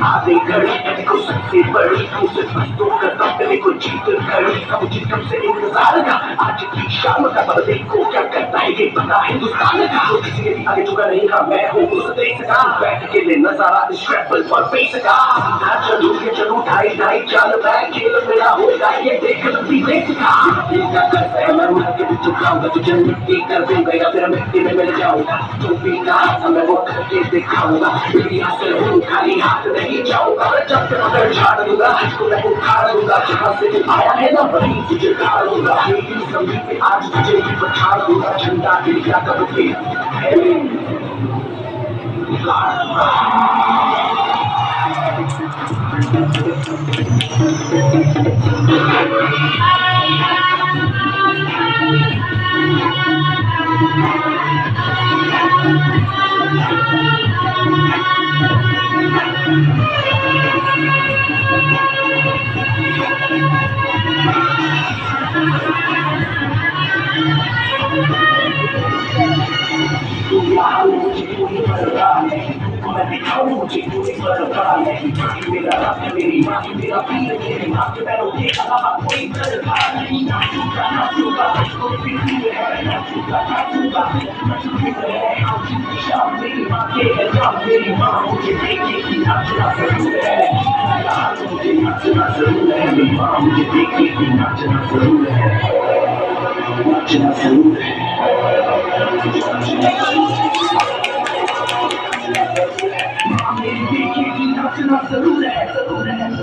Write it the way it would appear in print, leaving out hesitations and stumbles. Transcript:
आधी घड़ी को सबसे बड़ी उसे फंसों का सपने को जीत घड़ी अब जिसम से इंतजार का आज की शाम का पर देखो क्या करता है ये पता हिंदुस्तान का तो किसी ने भी आगे झुका नहीं का मैं हूँ उस देश का बैठ के ले नजारा इस ट्रैवल पर पेश का सीधा चलूं ये चलूं ढाई ढाई चाल बैक खेल मेरा होगा ये देख लंबी देश का मैं उठा के भी चुकाऊंगा तुझे मिट्टी कर दूंगा या फिर मिट्टी में मिल जाऊंगा तू भी कहा मैं वो करके दिखाऊंगा मेरी हासिल हूँ खाली हाथ नहीं जाऊंगा जब तक अगर झाड़ दूंगा इसको मैं उखाड़ दूंगा जहाँ से तू आया है ना वहीं तुझे खाड़ दूंगा मेरी जमीन पे आज तुझे भी पछाड़ दूंगा झंडा गिरिया कब भी मैं दिखाऊं मुझे कोई परवाह नहीं मेरा रब मेरी माँ मेरा पीर मेरे माँ के पैरों के अलावा कोई परवाह नहीं नाचूंगा कोई भी दूर है नाचूंगा शाम मेरी माँ के एजाम मेरी माँ मुझे देखेगी नाचना जरूर है मुझे नाचना जरूर है मेरी माँ मुझे देखेगी नाचना जरूर है नाचना जरूर है नाचना जरूर है जरूर है